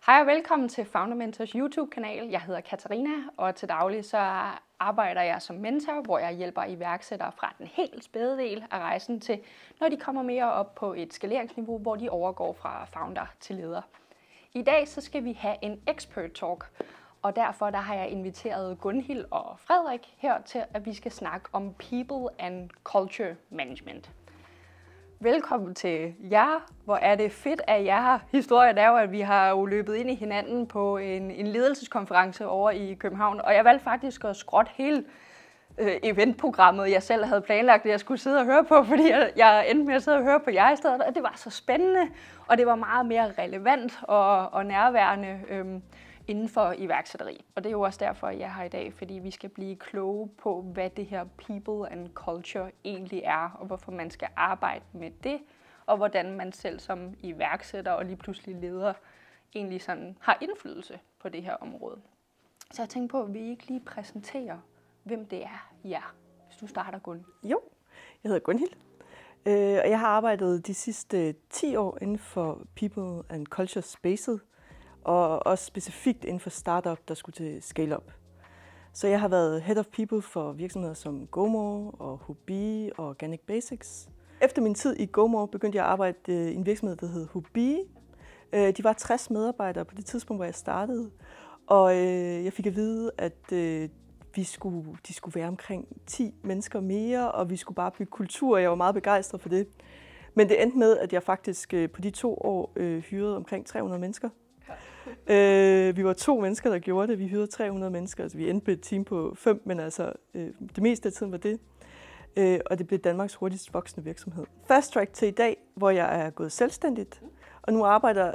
Hej og velkommen til Founder Mentors YouTube-kanal. Jeg hedder Katarina, og til daglig så arbejder jeg som mentor, hvor jeg hjælper iværksættere fra den helt spæde del af rejsen til, når de kommer mere op på et skaleringsniveau, hvor de overgår fra founder til leder. I dag så skal vi have en expert talk, og derfor der har jeg inviteret Gunhild og Frederik her til, at vi skal snakke om People and Culture Management. Velkommen til jer. Hvor er det fedt, at jeg har. Historien er jo, at vi har jo løbet ind i hinanden på en ledelseskonference over i København, og jeg valgte faktisk at skrotte hele eventprogrammet, jeg selv havde planlagt, at jeg skulle sidde og høre på, fordi jeg endte med at sidde og høre på jer i stedet, og det var så spændende, og det var meget mere relevant og nærværende inden for iværksætteri. Og det er jo også derfor, jeg er her i dag, fordi vi skal blive kloge på, hvad det her people and culture egentlig er, og hvorfor man skal arbejde med det, og hvordan man selv som iværksætter og lige pludselig leder egentlig sådan har indflydelse på det her område. Så jeg tænkte på, at vi ikke lige præsenterer, hvem det er jer, hvis du starter, Gun. Jo, jeg hedder Gunhild, og jeg har arbejdet de sidste 10 år inden for people and culture spacet, og også specifikt inden for startup, der skulle til scale-up. Så jeg har været head of people for virksomheder som GoMore og Hubi og Organic Basics. Efter min tid i GoMore begyndte jeg at arbejde i en virksomhed, der hed Hubi. De var 60 medarbejdere på det tidspunkt, hvor jeg startede, og jeg fik at vide, at de skulle være omkring 10 mennesker mere, og vi skulle bare bygge kultur, og jeg var meget begejstret for det. Men det endte med, at jeg faktisk på de 2 år hyrede omkring 300 mennesker. Vi var 2 mennesker, der gjorde det. Vi hyrede 300 mennesker. Altså, vi endte på et team på 5, men altså, det meste af tiden var det. Og det blev Danmarks hurtigst voksende virksomhed. Fast track til i dag, hvor jeg er gået selvstændigt, og nu arbejder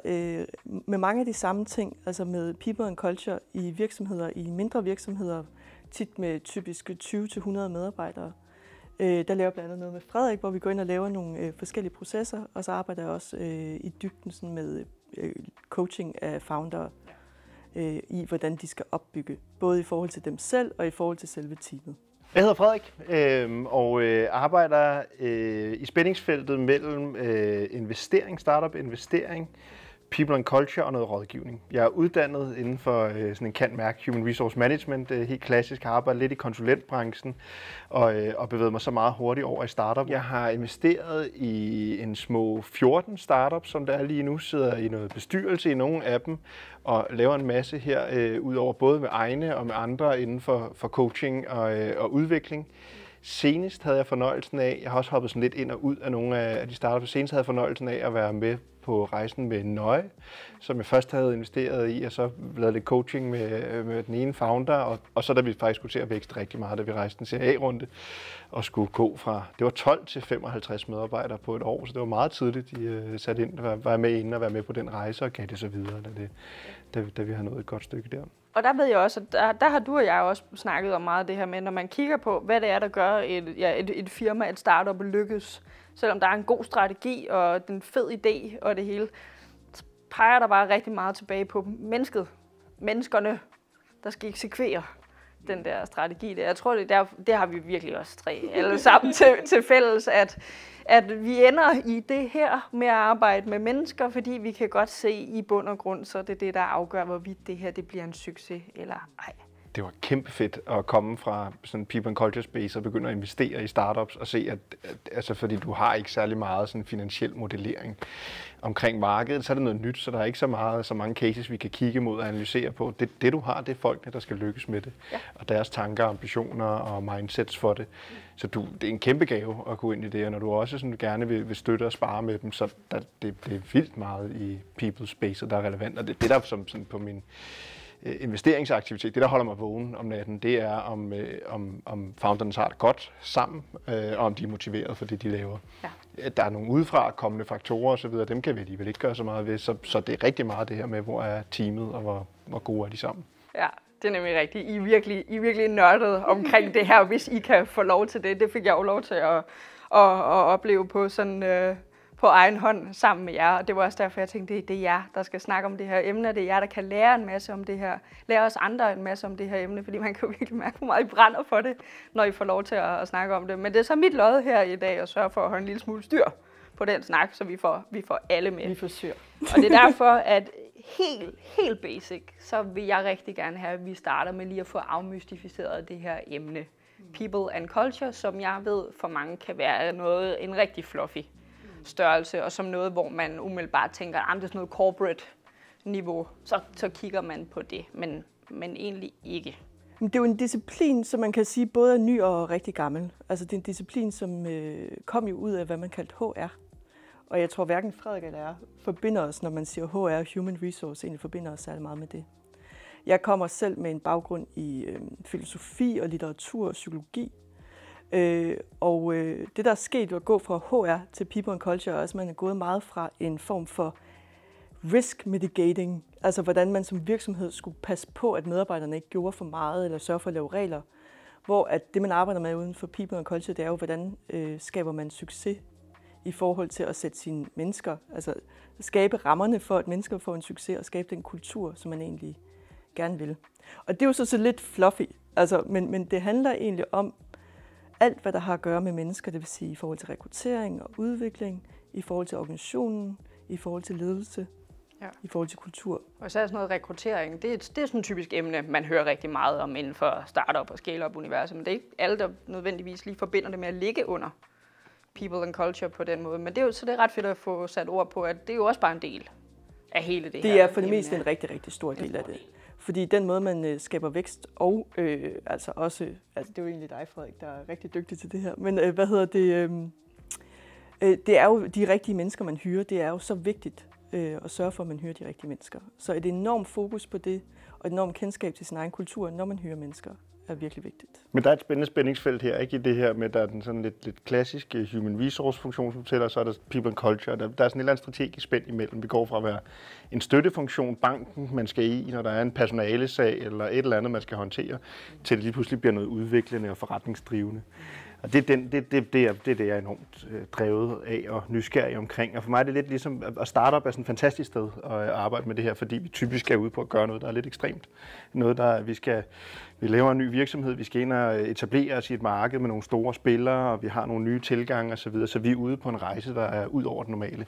med mange af de samme ting, altså med people and culture i virksomheder, i mindre virksomheder, tit med typisk 20-100 medarbejdere. Der laver jeg blandt andet noget med Frederik, hvor vi går ind og laver nogle forskellige processer, og så arbejder jeg også i dybden sådan med coaching af founder i, hvordan de skal opbygge, både i forhold til dem selv og i forhold til selve teamet. Jeg hedder Frederik og arbejder i spændingsfeltet mellem startup investering, people and culture og noget rådgivning. Jeg er uddannet inden for sådan en kendt human resource management, helt klassisk, har arbejdet lidt i konsulentbranchen og bevæget mig så meget hurtigt over i startup. Jeg har investeret i en små 14 startups, som der er lige nu, sidder i noget bestyrelse i nogle af dem og laver en masse her, udover både med egne og med andre inden for coaching og udvikling. Senest havde jeg fornøjelsen af, jeg har også hoppet sådan lidt ind og ud af nogle af de startups, senest havde jeg fornøjelsen af at være med på rejsen med Nøje, som jeg først havde investeret i, og så lavet lidt coaching med den ene founder, og så da vi faktisk skulle til at vækste rigtig meget, da vi rejste en Serie A-runde, og skulle gå fra, det var 12 til 55 medarbejdere på et år, så det var meget tidligt, de satte ind, var med inden og være med på den rejse, og gav det så videre, da vi har nået et godt stykke der. Og der ved jeg også, at der har du og jeg også snakket om meget det her med, når man kigger på, hvad det er, der gør et firma, et startup lykkes, selvom der er en god strategi og den fed idé og det hele, så peger der bare rigtig meget tilbage på menneskerne, der skal eksekvere den der strategi. Jeg tror, det har vi virkelig også alle sammen til fælles, at vi ender i det her med at arbejde med mennesker, fordi vi kan godt se i bund og grund, så det er det, der afgør, hvorvidt det her det bliver en succes eller ej. Det var kæmpe fedt at komme fra sådan people and culture space og begynde at investere i startups og se, altså fordi du har ikke særlig meget sådan finansiel modellering omkring markedet, så er det noget nyt, så der er ikke så mange cases, vi kan kigge mod og analysere på. Det du har, det er folkene, der skal lykkes med det, ja. Og deres tanker, ambitioner og mindsets for det. Så det er en kæmpe gave at gå ind i det, og når du også sådan gerne vil støtte og spare med dem, så det er vildt meget i people space, der er relevant, og det der som sådan på min investeringsaktivitet, det der holder mig vågen om natten, det er om founderne har det godt sammen, og om de er motiveret for det, de laver. Ja. Der er nogle udefra kommende faktorer osv., dem kan vi alligevel ikke gøre så meget ved, så det er rigtig meget det her med, hvor er teamet, og hvor gode er de sammen. Ja, det er nemlig rigtigt. I er virkelig nørdet omkring det her, hvis I kan få lov til det. Det fik jeg jo lov til at opleve på sådan på egen hånd sammen med jer, og det var også derfor, jeg tænkte, det er jer, der skal snakke om det her emne, det er jer, der kan lære en masse om det her, lære os andre en masse om det her emne, fordi man kan jo virkelig mærke, hvor meget I brænder for det, når I får lov til at snakke om det. Men det er så mit lod her i dag at sørge for at holde en lille smule styr på den snak, så vi får alle med. Vi får syr. Og det er derfor, at helt basic, så vil jeg rigtig gerne have, at vi starter med lige at få afmystificeret det her emne. People and culture, som jeg ved for mange kan være en rigtig fluffy størrelse, og som noget, hvor man umiddelbart tænker, at det er sådan noget corporate niveau, så kigger man på det, men egentlig ikke. Det er jo en disciplin, som man kan sige både er ny og rigtig gammel. Altså det er en disciplin, som kom jo ud af, hvad man kaldte HR. Og jeg tror hverken Frederik eller jeg forbinder os, når man siger HR, Human Resource, egentlig forbinder os særlig meget med det. Jeg kommer selv med en baggrund i filosofi og litteratur og psykologi. Det, der er sket, er at gå fra HR til People and Culture, også man er gået meget fra en form for risk mitigating, altså hvordan man som virksomhed skulle passe på, at medarbejderne ikke gjorde for meget eller sørge for at lave regler. Hvor at det, man arbejder med uden for People and Culture, det er jo, hvordan skaber man succes i forhold til at sætte sine mennesker, altså skabe rammerne for, at mennesker får en succes og skabe den kultur, som man egentlig gerne vil. Og det er jo så lidt fluffy, altså, men det handler egentlig om alt, hvad der har at gøre med mennesker, det vil sige i forhold til rekruttering og udvikling, i forhold til organisationen, i forhold til ledelse, i forhold til kultur. Og så er sådan noget rekruttering, det er sådan et typisk emne, man hører rigtig meget om inden for startup og scale-up-universet, men det er ikke alle, der nødvendigvis lige forbinder det med at ligge under People and Culture på den måde. Men det er jo så det er ret fedt at få sat ord på, at det er jo også bare en del af hele det her. Det er for det meste en rigtig, rigtig stor del af det. Fordi den måde, man skaber vækst, og det er jo egentlig dig, Frederik, der er rigtig dygtig til det her, men det er jo de rigtige mennesker, man hyrer. Det er jo så vigtigt at sørge for, at man hyrer de rigtige mennesker. Så et enormt fokus på det, og et enormt kendskab til sin egen kultur, når man hyrer mennesker, er virkelig vigtigt. Men der er et spændende spændingsfelt her, ikke? I det her med, der er den sådan lidt klassiske human resource funktion, som fortæller, så er der people and culture. Der er sådan et eller andet strategisk spænd imellem. Vi går fra at være en støttefunktion, banken, man skal i, når der er en personalesag eller et eller andet, man skal håndtere, til det lige pludselig bliver noget udviklende og forretningsdrivende. Og det er det, jeg er enormt drevet af og nysgerrig omkring. Og for mig er det lidt ligesom, at startup er sådan et fantastisk sted at arbejde med det her, fordi vi typisk er ude på at gøre noget, der er lidt ekstremt. Noget, der vi laver en ny virksomhed, vi skal ind og etablere os i et marked med nogle store spillere, og vi har nogle nye tilgange osv., så vi er ude på en rejse, der er ud over det normale.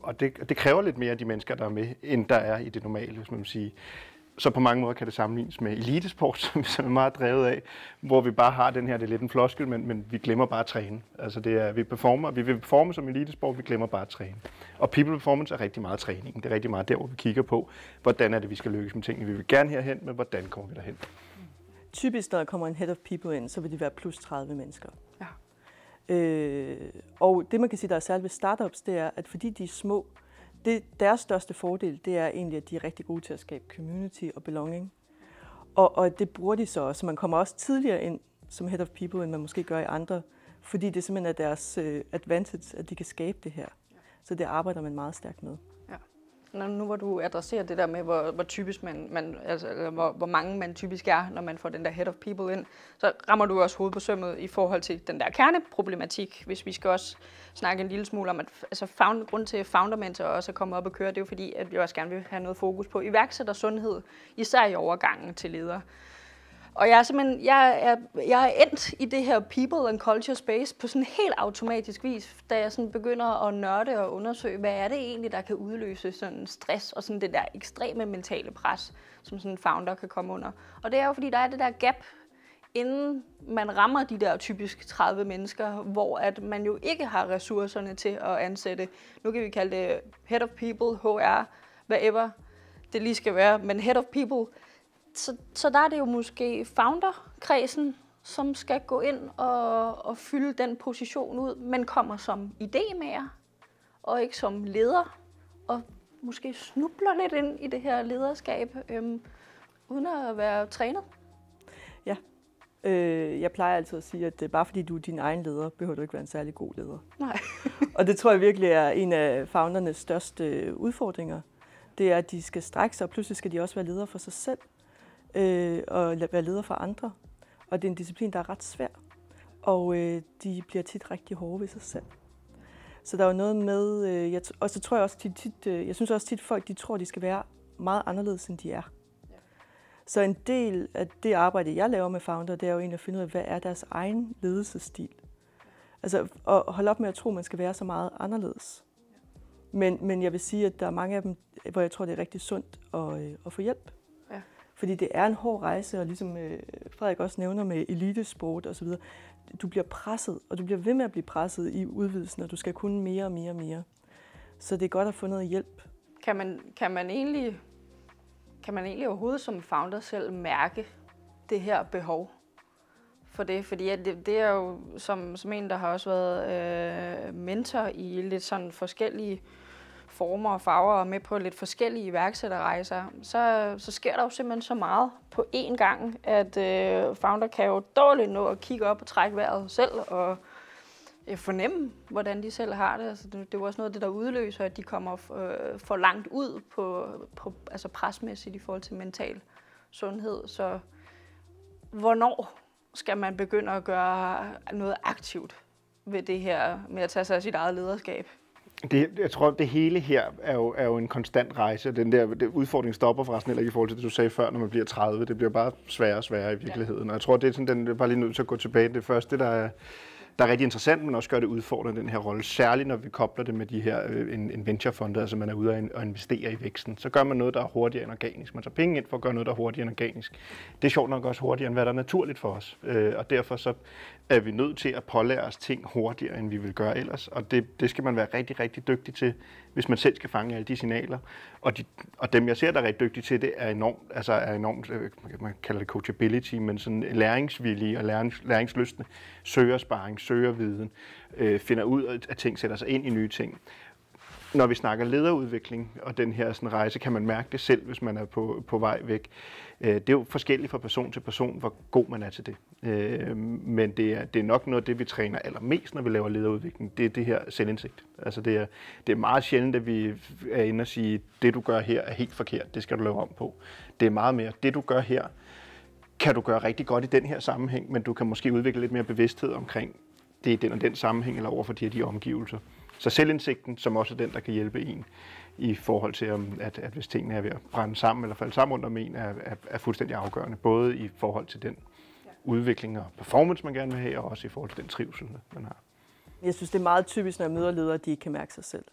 Og det kræver lidt mere af de mennesker, der er med, end der er i det normale, hvis man vil sige. Så på mange måder kan det sammenlignes med elitesport, som er meget drevet af, hvor vi bare har den her, det er lidt en floskel, men vi glemmer bare at træne. Altså vi vil performe som elitesport, vi glemmer bare at træne. Og people performance er rigtig meget træning. Det er rigtig meget der, hvor vi kigger på, hvordan er det, vi skal lykkes med tingene. Vi vil gerne herhen, men hvordan kommer vi derhen? Typisk, når der kommer en head of people ind, så vil de være plus 30 mennesker. Ja. Og det, man kan sige, der er særligt ved startups, det er, at fordi de er små, deres største fordel, det er egentlig, at de er rigtig gode til at skabe community og belonging. Og det bruger de så også. Man kommer også tidligere ind som head of people, end man måske gør i andre, fordi det simpelthen er deres advantage, at de kan skabe det her. Så det arbejder man meget stærkt med. Ja. Nu hvor du adresserer det der med, hvor typisk hvor mange man typisk er, når man får den der head of people ind, så rammer du også hovedet på sømmet i forhold til den der kerneproblematik, hvis vi skal også snakke en lille smule om, at grund til Founder Mentor også er kommet op og køre, det er jo fordi, at vi også gerne vil have noget fokus på iværksættersundhed, især i overgangen til ledere. Og jeg er endt i det her people and culture space på sådan helt automatisk vis, da jeg sådan begynder at nørde og undersøge, hvad er det egentlig, der kan udløse sådan stress og sådan det der ekstreme mentale pres, som sådan en founder kan komme under. Og det er jo fordi, der er det der gap, inden man rammer de der typisk 30 mennesker, hvor at man jo ikke har ressourcerne til at ansætte, nu kan vi kalde det head of people, HR, whatever det lige skal være, men head of people. Så der er det jo måske founder-kredsen, som skal gå ind og fylde den position ud, men kommer som idémager og ikke som leder, og måske snubler lidt ind i det her lederskab, uden at være trænet. Ja, jeg plejer altid at sige, at bare fordi du er din egen leder, behøver du ikke være en særlig god leder. Nej. Og det tror jeg virkelig er en af foundernes største udfordringer. Det er, at de skal strække sig, og pludselig skal de også være ledere for sig selv. Og være leder for andre. Og det er en disciplin, der er ret svær. Og de bliver tit rigtig hårde ved sig selv. Så der er jo noget med, og så tror jeg også jeg synes også tit folk, de tror, de skal være meget anderledes, end de er. Ja. Så en del af det arbejde, jeg laver med founder, det er jo egentlig at finde ud af, hvad er deres egen ledelsesstil. Altså at holde op med at tro, man skal være så meget anderledes. Men jeg vil sige, at der er mange af dem, hvor jeg tror, det er rigtig sundt at få hjælp. Ja. Fordi det er en hård rejse, og ligesom Frederik også nævner med elitesport osv., du bliver presset, og du bliver ved med at blive presset i udvidelsen, og du skal kunne mere og mere og mere. Så det er godt at få noget hjælp. Kan man egentlig overhovedet som founder selv mærke det her behov for det? Fordi det er jo som en, der har også været mentor i lidt sådan forskellige former og farver og med på lidt forskellige iværksætterrejser, så sker der jo simpelthen så meget på én gang, at founder kan jo dårligt nå at kigge op og trække vejret selv og fornemme, hvordan de selv har det. Altså, det er jo også noget af det, der udløser, at de kommer for langt ud på altså presmæssigt i forhold til mental sundhed. Så hvornår skal man begynde at gøre noget aktivt ved det her med at tage sig af sit eget lederskab? Jeg tror, det hele her er jo en konstant rejse. Den udfordring stopper forresten heller ikke i forhold til det, du sagde før, når man bliver 30. Det bliver bare sværere og sværere i virkeligheden. Og jeg tror, det er sådan, den er bare lige nødt til at gå tilbage. Det første, der er rigtig interessant, men også gør det udfordrende, den her rolle. Særligt når vi kobler det med de her en venturefond, altså man er ude og investere i væksten. Så gør man noget, der er hurtigere end organisk. Man tager penge ind for at gøre noget, der er hurtigere end organisk. Det er sjovt nok også hurtigere, end hvad der er naturligt for os. Og derfor så er vi nødt til at pålære os ting hurtigere, end vi vil gøre ellers. Og det skal man være rigtig, rigtig dygtig til, hvis man selv skal fange alle de signaler. Og dem, jeg ser, der er rigtig dygtige til det, er enormt, man kalder det coachability, men sådan læringsvillige og læringslystne, søger sparring, søger viden, finder ud af ting, sætter sig ind i nye ting. Når vi snakker lederudvikling og den her sådan rejse, kan man mærke det selv, hvis man er på vej væk. Det er jo forskelligt fra person til person, hvor god man er til det. Men det er nok noget af det, vi træner allermest, når vi laver lederudvikling. Det er det her selvindsigt. Altså det er meget sjældent, at vi er inde og sige, det du gør her er helt forkert, det skal du lave om på. Det er meget mere, det du gør her, kan du gøre rigtig godt i den her sammenhæng, men du kan måske udvikle lidt mere bevidsthed omkring det i den og den sammenhæng, eller over for de omgivelser. Så selvindsigten, som også er den, der kan hjælpe en i forhold til, at hvis tingene er ved at brænde sammen eller falde sammen rundt om en, er fuldstændig afgørende. Både i forhold til den udvikling og performance, man gerne vil have, og også i forhold til den trivsel, man har. Jeg synes, det er meget typisk, når jeg møder ledere, at de ikke kan mærke sig selv.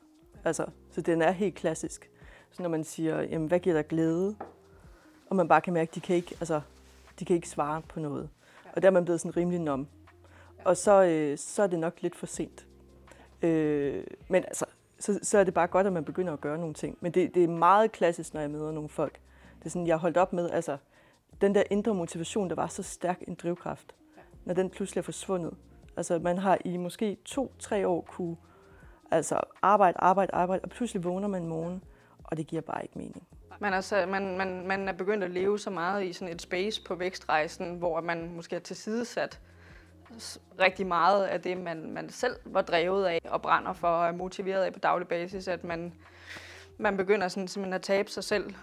Altså, så den er helt klassisk. Så når man siger, jamen, hvad giver dig glæde? Og man bare kan mærke, at de kan ikke svare på noget. Og der er man blevet sådan rimelig nom. Og så er det nok lidt for sent. Men altså, så er det bare godt, at man begynder at gøre nogle ting. Men det er meget klassisk, når jeg møder nogle folk. Det er sådan, jeg har holdt op med, altså, den der indre motivation, der var så stærk en drivkraft, når den pludselig er forsvundet. Altså, man har i måske 2-3 år kunne arbejde, og pludselig vågner man en morgen, og det giver bare ikke mening. Men altså, man er begyndt at leve så meget i sådan et space på vækstrejsen, hvor man måske har tilsidesat rigtig meget af det, man selv var drevet af og brænder for og er motiveret af på daglig basis, at man begynder sådan simpelthen at tabe sig selv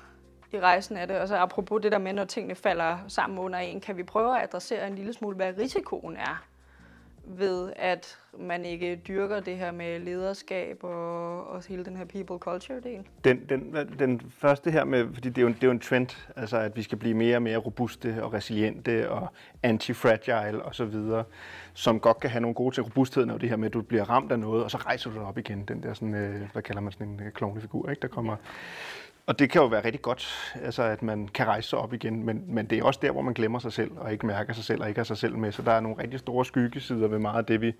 i rejsen af det. Og så apropos det der med, når tingene falder sammen under en, kan vi prøve at adressere en lille smule, hvad risikoen er ved, at man ikke dyrker det her med lederskab og hele den her people culture-del? Den første her med, fordi det er jo en trend, altså at vi skal blive mere og mere robuste og resiliente og anti-fragile og så videre, som godt kan have nogle gode til robustheden af det her med, at du bliver ramt af noget, og så rejser du dig op igen. Den der sådan, hvad kalder man sådan en klovnefigur, ikke, der kommer. Og det kan jo være rigtig godt, altså at man kan rejse sig op igen, men det er også der, hvor man glemmer sig selv, og ikke mærker sig selv, og ikke har sig selv med. Så der er nogle rigtig store skyggesider ved meget af det, vi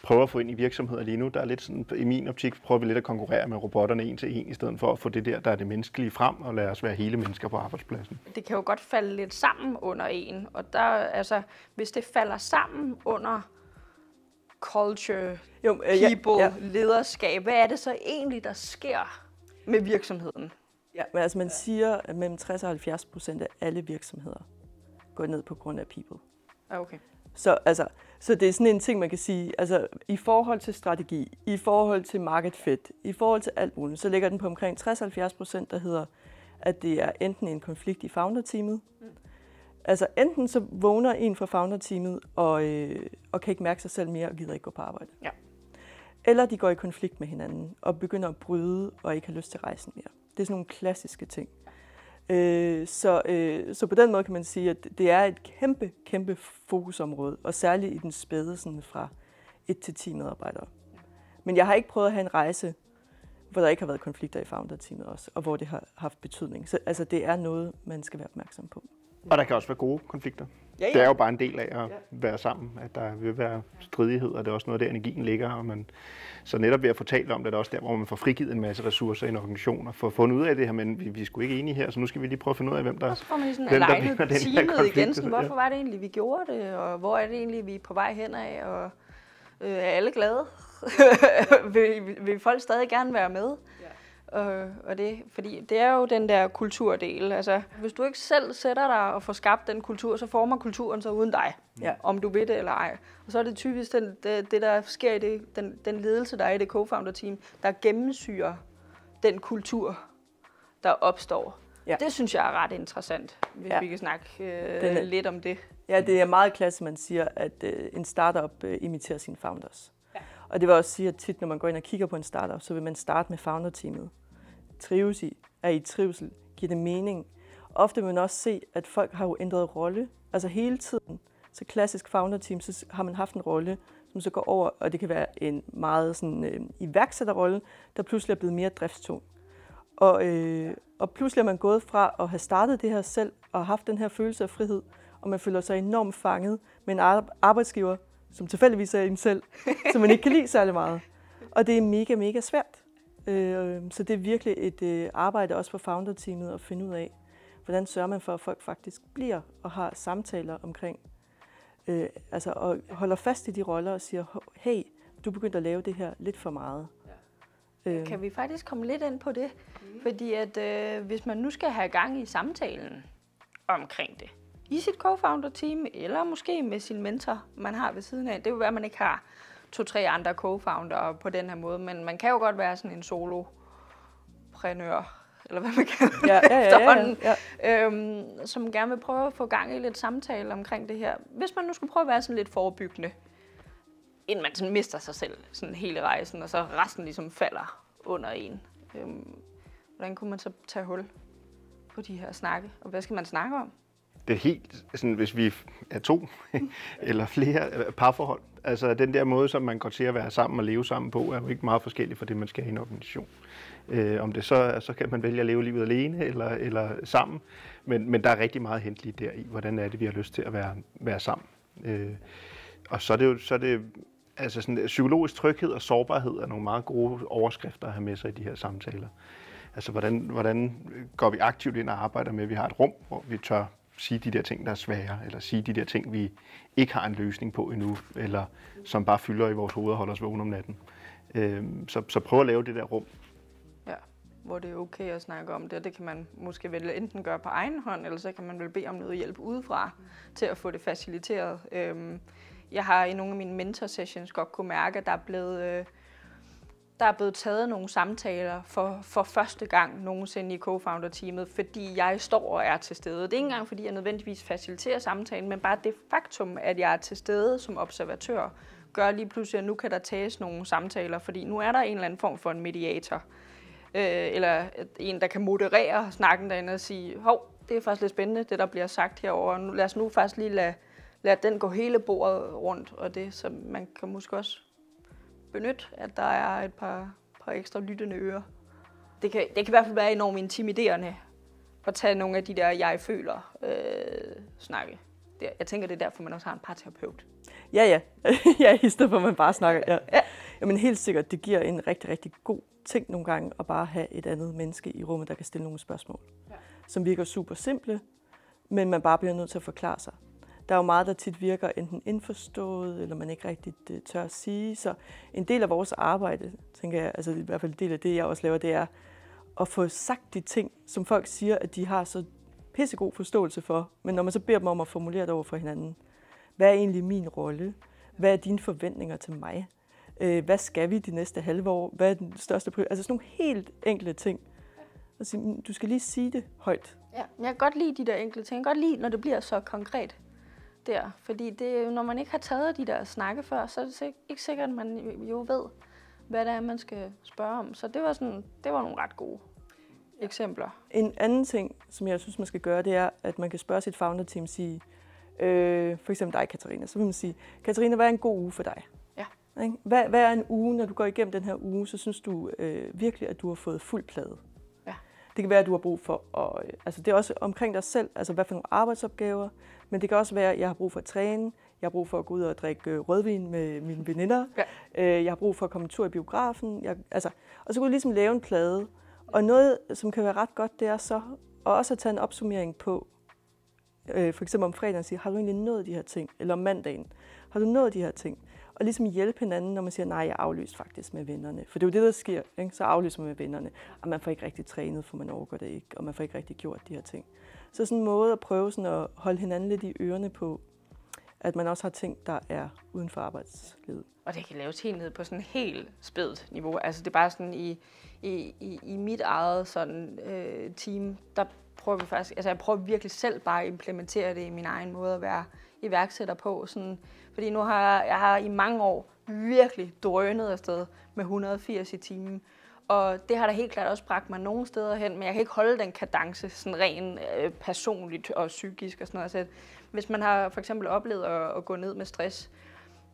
prøver at få ind i virksomheder lige nu. Der er lidt sådan, i min optik prøver vi lidt at konkurrere med robotterne en til en, i stedet for at få det der er det menneskelige frem, og lade os være hele mennesker på arbejdspladsen. Det kan jo godt falde lidt sammen under en, og der, altså, hvis det falder sammen under culture, people, lederskab, hvad er det så egentlig, der sker med virksomheden? Ja, men altså man siger, at mellem 60 og 70% af alle virksomheder går ned på grund af people. Okay. Så det er sådan en ting, man kan sige, altså i forhold til strategi, i forhold til market fit, i forhold til alt muligt, så ligger den på omkring 60-70%, der hedder, at det er enten en konflikt i founder-teamet. Altså enten så vågner en fra founder-teamet og kan ikke mærke sig selv mere og gider ikke gå på arbejde. Ja. Eller de går i konflikt med hinanden og begynder at bryde og ikke har lyst til rejsen mere. Det er sådan nogle klassiske ting. Så på den måde kan man sige, at det er et kæmpe fokusområde, og særligt i den spæde sådan fra 1 til 10 medarbejdere. Men jeg har ikke prøvet at have en rejse, hvor der ikke har været konflikter i founder-teamet også, og hvor det har haft betydning. Så altså, det er noget, man skal være opmærksom på. Og der kan også være gode konflikter. Ja. Det er jo bare en del af at være sammen, at der vil være stridighed, og det er også noget, der energien ligger. Og så netop ved at få talt om det, er også der, hvor man får frigivet en masse ressourcer i en organisation, og får fundet ud af det her, men vi er sgu ikke enige her, så nu skal vi lige prøve at finde ud af, hvem der så får man lige sådan vinder alignet den her teamet igen. konflikt. Hvorfor var det egentlig, vi gjorde det, og hvor er det egentlig, vi er på vej henad, og er alle glade? vil folk stadig gerne være med? Og det, fordi det er jo den der kulturdel. Altså, hvis du ikke selv sætter dig og får skabt den kultur, så former kulturen sig uden dig, om du ved det eller ej. Og så er det typisk det der sker i det, den ledelse, der er i det co-founder-team, der gennemsyrer den kultur, der opstår. Ja. Det synes jeg er ret interessant, hvis vi kan snakke lidt om det. Ja, det er meget klasse, man siger, at en startup imiterer sine founders. Ja. Og det vil også sige, at tit, når man går ind og kigger på en startup, så vil man starte med founder-teamet. Trives i, er i trivsel, giver det mening. Ofte vil man også se, at folk har jo ændret rolle, altså hele tiden. Så klassisk founder-team, så har man haft en rolle, som så går over, og det kan være en meget sådan, iværksætterrolle, der pludselig er blevet mere driftstung. Og pludselig er man gået fra at have startet det her selv, og haft den her følelse af frihed, og man føler sig enormt fanget med en arbejdsgiver, som tilfældigvis er en selv, som man ikke kan lide særlig meget. Og det er mega, mega svært. Så det er virkelig et arbejde også for founder-teamet at finde ud af, hvordan sørger man for, at folk faktisk bliver og har samtaler omkring, altså og holder fast i de roller og siger, hey, du begyndte at lave det her lidt for meget. Kan vi faktisk komme lidt ind på det? Fordi at hvis man nu skal have gang i samtalen omkring det, i sit co-founder-team, eller måske med sin mentor, man har ved siden af, det vil være, at man ikke har 2-3 andre co-founder på den her måde, men man kan jo godt være sådan en soloprenør, eller hvad man kalder det, som gerne vil prøve at få gang i lidt samtale omkring det her. Hvis man nu skulle prøve at være sådan lidt forebyggende, inden man sådan mister sig selv sådan hele rejsen, og så resten ligesom falder under en. Hvordan kunne man så tage hul på de her snakke, og hvad skal man snakke om? Det er helt sådan, hvis vi er 2 eller flere parforhold. Altså den der måde, som man går til at være sammen og leve sammen på, er jo ikke meget forskellig fra det, man skal have i en organisation. Om det så kan man vælge at leve livet alene eller sammen, men der er rigtig meget henteligt der i, hvordan er det, vi har lyst til at være sammen. Og så er det altså sådan, psykologisk tryghed og sårbarhed er nogle meget gode overskrifter at have med sig i de her samtaler. Altså hvordan går vi aktivt ind og arbejder med, at vi har et rum, hvor vi tør sige de der ting, der er svære, eller sige de der ting, vi ikke har en løsning på endnu, eller som bare fylder i vores hoved og holder os vågen om natten. Så prøv at lave det der rum. Ja, hvor det er okay at snakke om det, og det kan man måske vel enten gøre på egen hånd, eller så kan man vel bede om noget hjælp udefra til at få det faciliteret. Jeg har i nogle af mine mentor-sessions godt kunne mærke, at der er blevet taget nogle samtaler for første gang nogensinde i co-founder-teamet, fordi jeg står og er til stede. Det er ikke engang, fordi jeg nødvendigvis faciliterer samtalen, men bare det faktum, at jeg er til stede som observatør, gør lige pludselig, at nu kan der tages nogle samtaler, fordi nu er der en eller anden form for en mediator, eller en, der kan moderere snakken derinde og sige, hov, det er faktisk lidt spændende, det der bliver sagt herovre. Lad os nu faktisk lige lade den gå hele bordet rundt, og det, så man kan måske også benytte, at der er et par ekstra lyttende ører. Det kan i hvert fald være enormt intimiderende at tage nogle af de der jeg føler snakke. Jeg tænker, det er derfor, man også har en parterapeut. Ja, i stedet for, at man bare snakker. Ja. Jamen helt sikkert, det giver en rigtig, rigtig god ting nogle gange at bare have et andet menneske i rummet, der kan stille nogle spørgsmål, som virker super simple, men man bare bliver nødt til at forklare sig. Der er jo meget, der tit virker enten indforstået, eller man ikke rigtig tør at sige. Så en del af vores arbejde, tænker jeg, altså i hvert fald en del af det, jeg også laver, det er at få sagt de ting, som folk siger, at de har så pissegod forståelse for. Men når man så beder dem om at formulere det over for hinanden. Hvad er egentlig min rolle? Hvad er dine forventninger til mig? Hvad skal vi de næste halve år? Hvad er den største prioritet? Altså sådan nogle helt enkle ting. Altså, du skal lige sige det højt. Ja, jeg kan godt lide de der enkle ting. Jeg kan godt lide, når det bliver så konkret. Der, fordi det, når man ikke har taget de der snakke før, så er det ikke sikkert, at man jo ved, hvad det er, man skal spørge om. Så det var nogle ret gode eksempler. En anden ting, som jeg synes, man skal gøre, det er, at man kan spørge sit founder-team, sige, for eksempel dig, Katarina, så vil man sige, Katarina, hvad er en god uge for dig? Ja. Ikke? Hvad er en uge, når du går igennem den her uge, så synes du virkelig, at du har fået fuld plade. Ja. Det kan være, at du har brug for at... Altså det er også omkring dig selv, altså hvad for nogle arbejdsopgaver, men det kan også være, at jeg har brug for at træne, jeg har brug for at gå ud og drikke rødvin med mine veninder, jeg har brug for at komme en tur i biografen, og så kan du ligesom lave en plade. Og noget, som kan være ret godt, det er så også at tage en opsummering på, for eksempel om fredagen sige, har du egentlig nået de her ting? Eller om mandagen, har du nået de her ting? Og ligesom hjælpe hinanden, når man siger, nej, jeg aflyser faktisk med vennerne. For det er jo det, der sker, ikke? Så aflyser man med vennerne, og man får ikke rigtig trænet, for man overgår det ikke, og man får ikke rigtig gjort de her ting. Så sådan en måde at prøve sådan at holde hinanden lidt i ørerne på, at man også har ting, der er uden for arbejdslivet. Og det kan laves helt ned på sådan et helt spædt niveau. Altså det er bare sådan i mit eget sådan, team, der prøver vi faktisk, altså jeg prøver virkelig selv bare at implementere det i min egen måde at være iværksætter på. Sådan, fordi nu har jeg i mange år virkelig drønet afsted med 180 i timen. Og det har da helt klart også bragt mig nogle steder hen, men jeg kan ikke holde den kadence sådan rent personligt og psykisk og sådan noget. Så hvis man har for eksempel oplevet at gå ned med stress,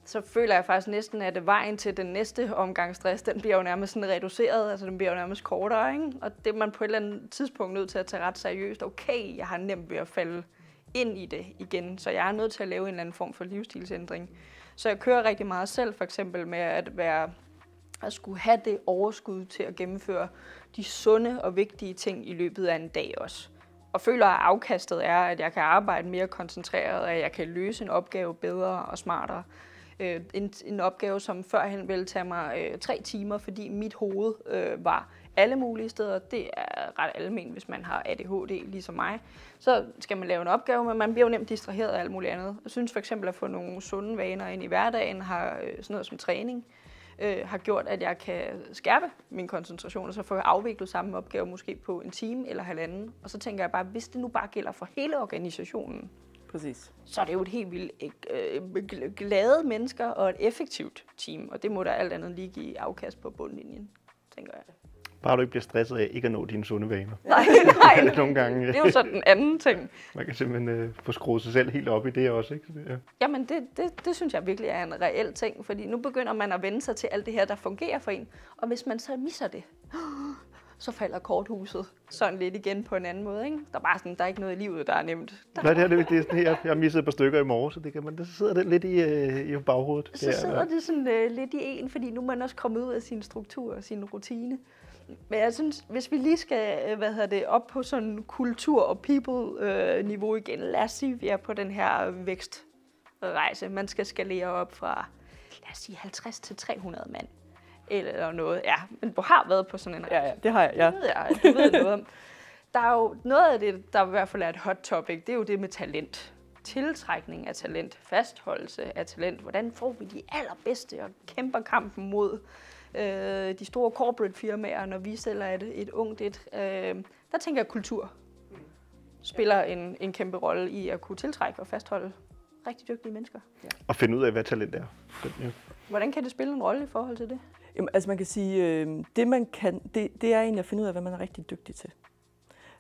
så føler jeg faktisk næsten, at vejen til den næste omgang stress, den bliver jo nærmest sådan reduceret, altså den bliver jo nærmest kortere, ikke? Og det er man på et eller andet tidspunkt nødt til at tage ret seriøst. Okay, jeg har nemt ved at falde ind i det igen, så jeg er nødt til at lave en eller anden form for livsstilsændring. Så jeg kører rigtig meget selv, for eksempel med at skulle have det overskud til at gennemføre de sunde og vigtige ting i løbet af en dag også. Og føler, at afkastet er, at jeg kan arbejde mere koncentreret, at jeg kan løse en opgave bedre og smartere. En opgave, som førhen ville tage mig 3 timer, fordi mit hoved var alle mulige steder. Det er ret almen, hvis man har ADHD, ligesom mig. Så skal man lave en opgave, men man bliver jo nemt distraheret af alt muligt andet. Jeg synes for eksempel, at få nogle sunde vaner ind i hverdagen, har sådan noget som træning, har gjort, at jeg kan skærpe min koncentration, og så få afviklet samme opgave måske på en time eller halvanden. Og så tænker jeg bare, hvis det nu bare gælder for hele organisationen, præcis, så er det jo et helt vildt glade mennesker og et effektivt team, og det må der alt andet lige give afkast på bundlinjen, tænker jeg. Bare du ikke bliver stresset af ikke at nå dine sunde vaner. Nej. Nogle gange. Det er jo så den anden ting. Man kan simpelthen få skruet sig selv helt op i det også, ikke? Ja. Jamen, det synes jeg virkelig er en reel ting, fordi nu begynder man at vende sig til alt det her, der fungerer for en, og hvis man så misser det, så falder korthuset sådan lidt igen på en anden måde, ikke? Der er bare sådan, der er ikke noget i livet, der er nemt. Nej, det er sådan her. Jeg har misset et par stykker i morgen, så det kan man, så sidder det lidt i baghovedet. Så sidder det sådan lidt i en, fordi nu er man også kommet ud af sin struktur og sin rutine. Men jeg synes, hvis vi lige skal op på sådan kultur- og people-niveau igen, lad os sige, at vi er på den her vækstrejse. Man skal skalere op fra, lad os sige, 50 til 300 mand. Eller noget, ja. Men du har været på sådan en rejse. Ja, det har jeg, ja. Det ved jeg noget om. Der er jo noget af det, der i hvert fald er et hot topic, det er jo det med talent. Tiltrækning af talent, fastholdelse af talent. Hvordan får vi de allerbedste og kæmper kampen mod de store corporate firmaer, når vi sælger et ungt et. Der tænker jeg, at kultur spiller en kæmpe rolle i at kunne tiltrække og fastholde rigtig dygtige mennesker. Ja. Og finde ud af, hvad talent er. Ja. Hvordan kan det spille en rolle i forhold til det? Jamen, altså man kan sige, det man kan, det er egentlig at finde ud af, hvad man er rigtig dygtig til.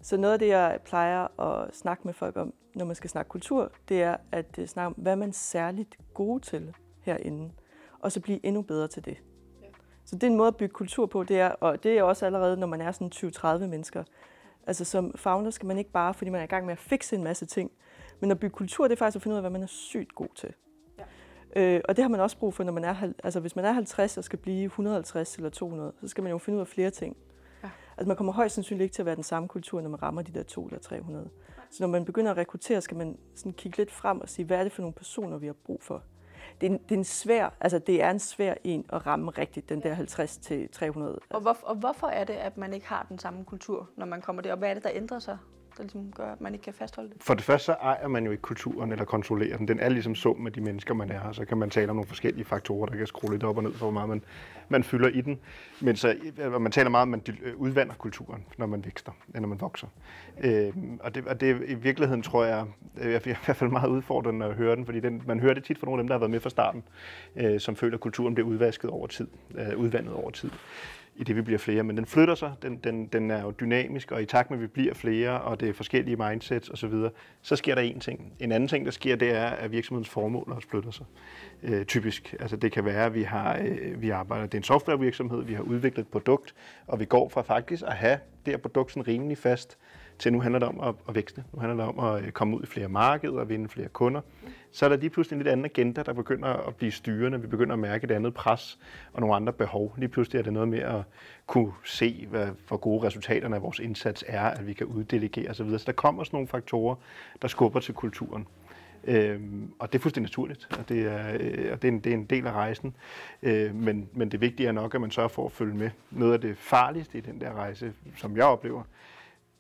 Så noget af det, jeg plejer at snakke med folk om, når man skal snakke kultur, det er at snakke om, hvad man er særligt gode til herinde, og så blive endnu bedre til det. Ja. Så det er en måde at bygge kultur på, det er, og det er også allerede, når man er sådan 20-30 mennesker. Altså som founder skal man ikke bare, fordi man er i gang med at fikse en masse ting, men at bygge kultur, det er faktisk at finde ud af, hvad man er sygt god til. Ja. Og det har man også brug for, når man er, altså hvis man er 50 og skal blive 150 eller 200, så skal man jo finde ud af flere ting. Ja. Altså man kommer højst sandsynligt ikke til at være den samme kultur, når man rammer de der 200 eller 300. Så når man begynder at rekruttere, skal man sådan kigge lidt frem og sige, hvad er det for nogle personer, vi har brug for. Det er en svær en at ramme rigtigt, den der 50 til 300. Og hvorfor er det, at man ikke har den samme kultur, når man kommer der? Og hvad er det, der ændrer sig, der ligesom gør, at man ikke kan fastholde det? For det første, så ejer man jo ikke kulturen eller kontrollerer den. Den er ligesom sum med de mennesker, man er, og så kan man tale om nogle forskellige faktorer, der kan skrue lidt op og ned for, hvor meget man fylder i den. Men så man taler meget om, at man udvander kulturen, når man vækster, eller når man vokser. Og det i virkeligheden, tror jeg, er i hvert fald meget udfordrende at høre den, fordi man hører det tit fra nogle af dem, der har været med fra starten, som føler, at kulturen bliver udvandet over tid. i det vi bliver flere, men den flytter sig, den er jo dynamisk, og i takt med, at vi bliver flere, og det er forskellige mindsets osv., så sker der en ting. En anden ting, der sker, det er, at virksomhedens formål også flytter sig. Typisk. Altså det kan være, at vi arbejder, det er en softwarevirksomhed, vi har udviklet et produkt, og vi går fra faktisk at have det her produkt sådan rimelig fast, til nu handler det om at vækste. Nu handler det om at komme ud i flere markeder og vinde flere kunder. Så er der lige pludselig en lidt anden agenda, der begynder at blive styrende. Vi begynder at mærke et andet pres og nogle andre behov. Lige pludselig er det noget med at kunne se, hvor gode resultaterne af vores indsats er, at vi kan uddelegere osv. Så der kommer sådan nogle faktorer, der skubber til kulturen. Og det er fuldstændig naturligt, og det er en del af rejsen. Men det vigtige er nok, at man sørger for at følge med. Noget af det farligste i den der rejse, som jeg oplever,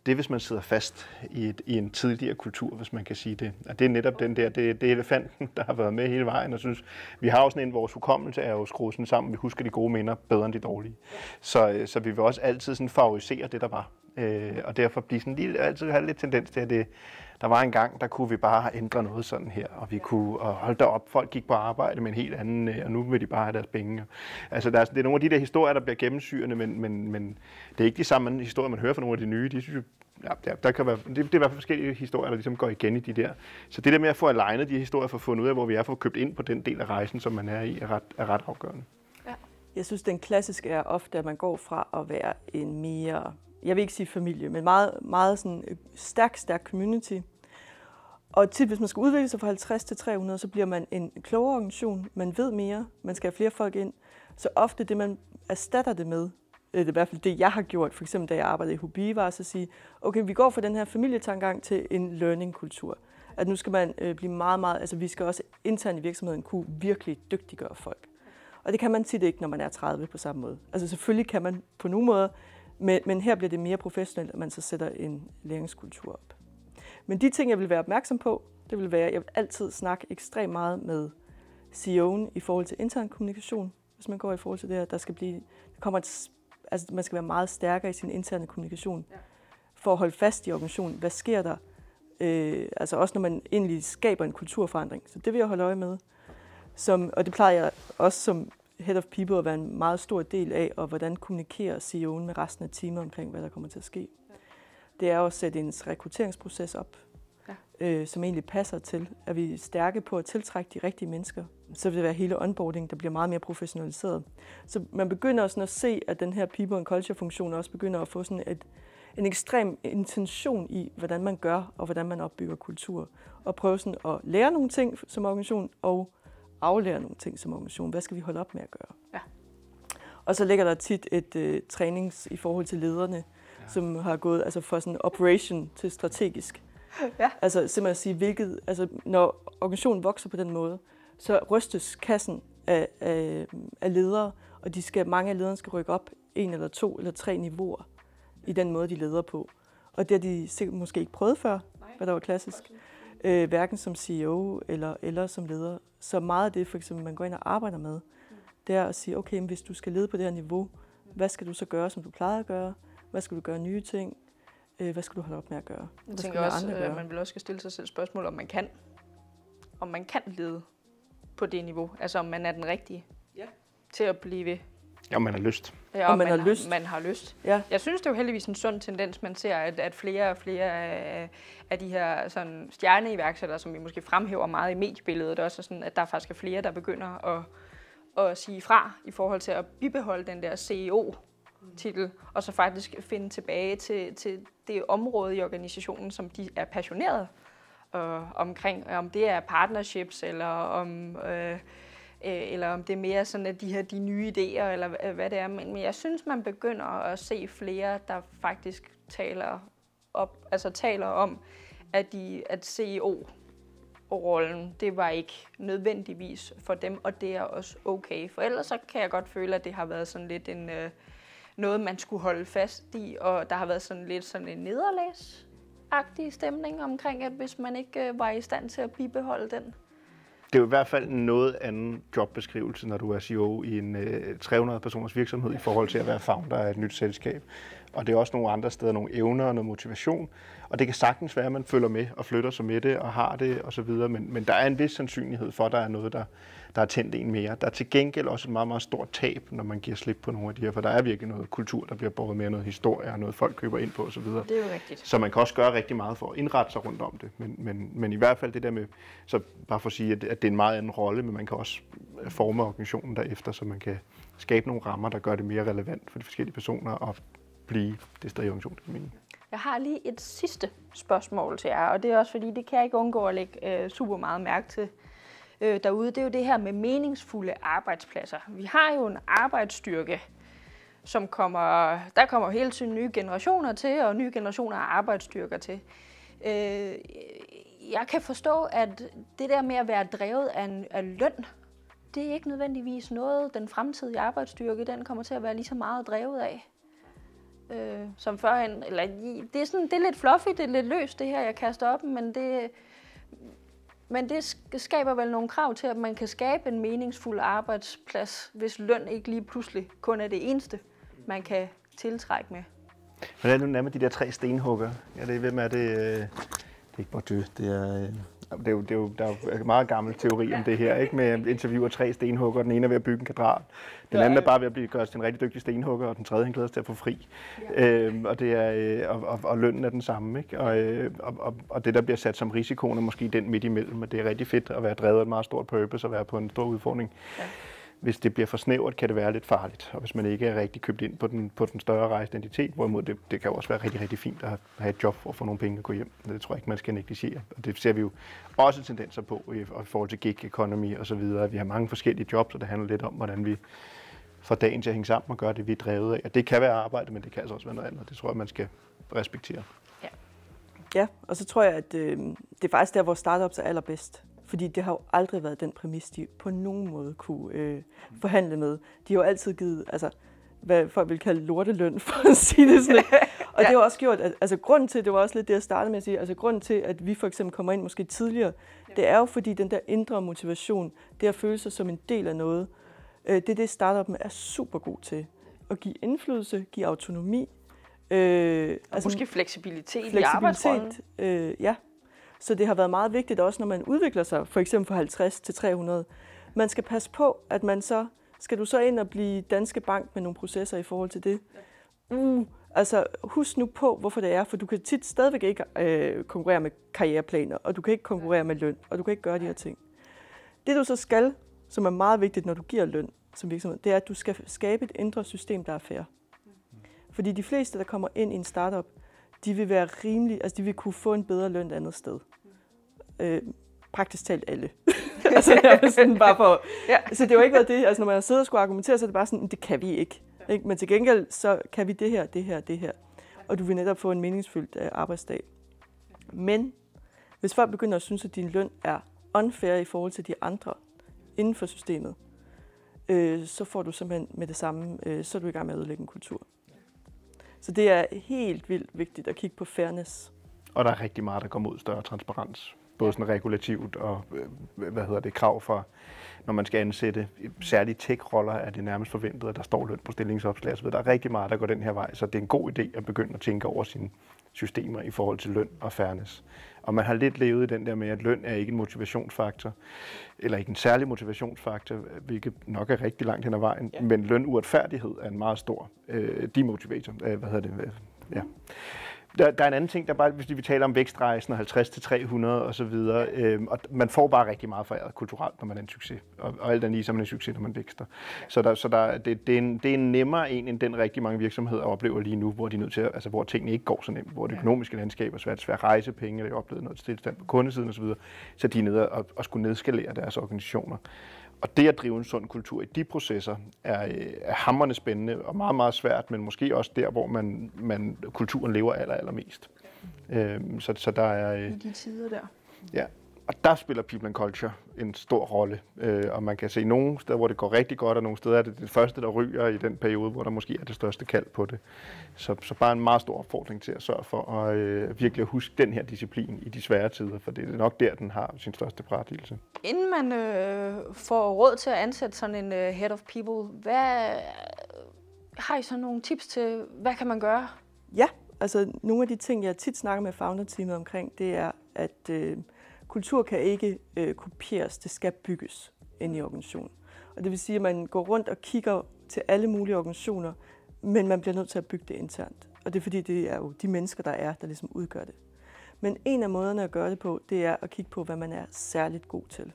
det er, hvis man sidder fast i en tidligere kultur, hvis man kan sige det. Og det er netop den der, det er elefanten, der har været med hele vejen, og synes, vi har jo sådan en, vores hukommelse er jo skruet sådan sammen, vi husker de gode minder bedre end de dårlige. Så vi vil også altid sådan favorisere det, der var. Og derfor blive sådan lige, altid have lidt tendens til, at der var en gang, der kunne vi bare ændre noget sådan her, og vi kunne holde der op, folk gik på arbejde med en helt anden, og nu vil de bare have deres penge. Altså det er nogle af de der historier, der bliver gennemsyrende, men det er ikke de samme historier, man hører fra nogle af de nye. De synes, der kan være, det er i hvert fald forskellige historier, der ligesom går igen i de der. Så det der med at få alignet de historier, for at finde ud af, hvor vi er, for at købe ind på den del af rejsen, som man er i, er ret afgørende. Ja. Jeg synes, den klassiske er ofte, at man går fra at være en mere, jeg vil ikke sige familie, men meget, meget sådan stærk community. Og tit, hvis man skal udvikle sig fra 50 til 300, så bliver man en klogere organisation. Man ved mere, man skal have flere folk ind. Så ofte det, man erstatter det med, det er i hvert fald det, jeg har gjort, for eksempel da jeg arbejdede i Hubi, var at sige, okay, vi går fra den her familietankegang til en learning-kultur. At nu skal man blive meget, altså vi skal også internt i virksomheden kunne virkelig dygtiggøre folk. Og det kan man tit ikke, når man er 30 på samme måde. Altså selvfølgelig kan man på nogle måder, men her bliver det mere professionelt, at man så sætter en læringskultur op. Men de ting, jeg vil være opmærksom på, det vil være, at jeg vil altid snakke ekstremt meget med CEO'en i forhold til intern kommunikation. Hvis man går i forhold til det her, man skal være meget stærkere i sin interne kommunikation for at holde fast i organisationen. Hvad sker der? Altså også når man egentlig skaber en kulturforandring. Så det vil jeg holde øje med. Og det plejer jeg også som Head of People at være en meget stor del af, og hvordan kommunikerer CEO'en med resten af teamet omkring, hvad der kommer til at ske. Det er at sætte en rekrutteringsproces op, som egentlig passer til, at vi er stærke på at tiltrække de rigtige mennesker. Så vil det være hele onboarding, der bliver meget mere professionaliseret. Så man begynder sådan at se, at den her people and culture funktion også begynder at få sådan en ekstrem intention i, hvordan man gør, og hvordan man opbygger kultur. Og prøve sådan at lære nogle ting som organisation, og aflære nogle ting som organisation. Hvad skal vi holde op med at gøre? Ja. Og så ligger der tit et trænings i forhold til lederne, som har gået altså fra sådan operation til strategisk. Ja. Altså simpelthen at sige, når organisationen vokser på den måde, så rystes kassen af ledere, og mange af lederne skal rykke op 1 eller 2 eller 3 niveauer i den måde, de leder på. Og det har de sikkert måske ikke prøvet før, hvad der var klassisk. Hverken som CEO eller som leder. Så meget af det, for eksempel, man går ind og arbejder med, det er at sige, okay, hvis du skal lede på det her niveau, hvad skal du så gøre, som du plejede at gøre? Hvad skal du gøre nye ting? Hvad skal du holde op med at gøre? Jeg tænker også, at man vil også stille sig selv spørgsmål, om man kan lede på det niveau. Altså om man er den rigtige til at blive ved. Ja, om man har lyst. Ja, om man har lyst. Ja. Jeg synes, det er jo heldigvis en sund tendens, man ser, at flere og flere af de her sådan, stjerneiværksættere, som vi måske fremhæver meget i mediebilledet, også er sådan, at der faktisk er flere, der begynder at sige fra i forhold til at bibeholde den der CEO-titel, og så faktisk finde tilbage til det område i organisationen, som de er passionerede omkring. Om det er partnerships, eller om det er mere sådan, at de nye idéer, eller hvad det er. Men jeg synes, man begynder at se flere, der faktisk taler om, at CEO-rollen, det var ikke nødvendigvis for dem, og det er også okay. For ellers så kan jeg godt føle, at det har været sådan lidt noget, man skulle holde fast i, og der har været sådan lidt sådan en nederlagsagtig stemning omkring, at hvis man ikke var i stand til at bibeholde den. Det er jo i hvert fald noget anden jobbeskrivelse, når du er CEO i en 300-personers virksomhed i forhold til at være founder af et nyt selskab. Og det er også nogle andre steder, nogle evner og noget motivation. Og det kan sagtens være, at man følger med og flytter sig med det og har det osv. Men der er en vis sandsynlighed for, at der er noget, der har tændt en mere. Der er til gengæld også et meget, meget stort tab, når man giver slip på nogle af de her, for der er virkelig noget kultur, der bliver båret med, noget historie og noget folk køber ind på osv. Det er jo rigtigt. Så man kan også gøre rigtig meget for at indrette sig rundt om det. Men i hvert fald det der med, så bare for at sige, at det er en meget anden rolle, men man kan også forme organisationen derefter, så man kan skabe nogle rammer, der gør det mere relevant for de forskellige personer og blive det sted i organisationen. Jeg har lige et sidste spørgsmål til jer, og det er også fordi, det kan jeg ikke undgå at lægge super meget mærke til derude. Det er jo det her med meningsfulde arbejdspladser. Vi har jo en arbejdsstyrke, der kommer hele tiden nye generationer til, og nye generationer af arbejdsstyrker til. Jeg kan forstå, at det der med at være drevet af løn, det er ikke nødvendigvis noget, den fremtidige arbejdsstyrke, den kommer til at være lige så meget drevet af som førhen. Eller, det er lidt fluffy, det er lidt løst det her, jeg kaster op, men det skaber vel nogle krav til, at man kan skabe en meningsfuld arbejdsplads, hvis løn ikke lige pludselig kun er det eneste, man kan tiltrække med. Hvordan er det nu med de der 3 stenhugger? Hvem er det? Det er ikke Bourdieu, der er jo meget gammel teori om det her, ikke? Med interviewer 3 stenhugger, den ene er ved at bygge en katedral, den anden er bare ved at blive gjort til en rigtig dygtig stenhugger, og den tredje han glæder sig til at få fri. Og lønnen er den samme, ikke? Og det der bliver sat som risikoen er måske den midt imellem, og det er rigtig fedt at være drevet af et meget stort purpose og være på en stor udfordring. Ja. Hvis det bliver for snævert, kan det være lidt farligt, og hvis man ikke er rigtig købt ind på den større rejseidentitet, hvorimod det kan jo også være rigtig, rigtig fint at have et job og få nogle penge at gå hjem. Det tror jeg ikke, man skal negligere. Og det ser vi jo også tendenser på i forhold til gig economy og så videre. Vi har mange forskellige jobs, og det handler lidt om, hvordan vi får dagen til at hænge sammen og gøre det, vi er drevet af. Og det kan være arbejde, men det kan altså også være noget andet. Det tror jeg, man skal respektere. Ja, og så tror jeg, at det er faktisk der, hvor startups er allerbedst. Fordi det har jo aldrig været den præmis, de på nogen måde kunne forhandle med. De har jo altid givet, hvad folk vil kalde lorteløn, for at sige det sådan. Og det har også gjort, at grunden til, det var også lidt det, jeg startede med at sige, grunden til, at vi for eksempel kommer ind måske tidligere, det er jo fordi den der indre motivation, det at føle sig som en del af noget, det er det, startupen er super god til. At give indflydelse, give autonomi. Måske fleksibilitet i arbejdsrollen. Ja. Så det har været meget vigtigt også, når man udvikler sig, for eksempel fra 50 til 300. Man skal passe på, at man så, skal du så ind og blive Danske Bank med nogle processer i forhold til det? Husk nu på, hvorfor det er, for du kan tit stadigvæk ikke konkurrere med karriereplaner, og du kan ikke konkurrere med løn, og du kan ikke gøre de her ting. Det du så skal, som er meget vigtigt, når du giver løn som virksomhed, det er, at du skal skabe et indre system, der er fair. Fordi de fleste, der kommer ind i en startup, de vil være rimelige, de vil kunne få en bedre løn et andet sted. Praktisk talt alle. Bare for. Så det har jo ikke været det. Når man har siddet og skulle argumentere, så er det bare sådan, det kan vi ikke. Men til gengæld, så kan vi det her, det her, det her. Og du vil netop få en meningsfyldt arbejdsdag. Men hvis folk begynder at synes, at din løn er unfair i forhold til de andre inden for systemet, så får du simpelthen med det samme, så er du i gang med at ødelægge en kultur. Så det er helt vildt vigtigt at kigge på fairness. Og der er rigtig meget, der går mod større transparens. Både sådan regulativt og krav for, når man skal ansætte. Særligt tech-roller er det nærmest forventet, at der står løn på stillingsopslag. Så der er rigtig meget, der går den her vej, så det er en god idé at begynde at tænke over sine systemer i forhold til løn og fairness. Og man har lidt levet i den der med, at løn er ikke en motivationsfaktor, eller ikke en særlig motivationsfaktor, hvilket nok er rigtig langt hen ad vejen, men lønuretfærdighed er en meget stor demotivator. Der er en anden ting, der bare, hvis vi taler om vækstrejsen og 50 til 300 og så videre, og man får bare rigtig meget foræret kulturelt, når man er en succes, og alt andet lige, så er man en succes, når man vækster. Det er en nemmere end den rigtig mange virksomheder oplever lige nu, hvor de er nødt til, hvor tingene ikke går så nemt, hvor det økonomiske landskab er svært at rejse penge, eller oplevet noget stillestand på kundesiden og så videre, så de er nede og skulle nedskalere deres organisationer. Og det at drive en sund kultur i de processer er hamrende spændende og meget, meget svært, men måske også der, hvor kulturen lever allermest. Så der er... I de tider der. Ja, og der spiller People and Culture en stor rolle. Og man kan se nogle steder, hvor det går rigtig godt, og nogle steder er det første, der ryger i den periode, hvor der måske er det største kald på det. Så bare en meget stor opfordring til at sørge for at virkelig huske den her disciplin i de svære tider, for det er nok der, den har sin største berettigelse. Inden man får råd til at ansætte sådan en head of people, har I så nogle tips til, hvad kan man gøre Ja, altså nogle af de ting, jeg tit snakker med founder-teamet omkring, det er, at kultur kan ikke kopieres, det skal bygges ind i organisationen. Og det vil sige, at man går rundt og kigger til alle mulige organisationer, men man bliver nødt til at bygge det internt. Og det er fordi, det er jo de mennesker, der ligesom udgør det. Men en af måderne at gøre det på, det er at kigge på, hvad man er særligt god til.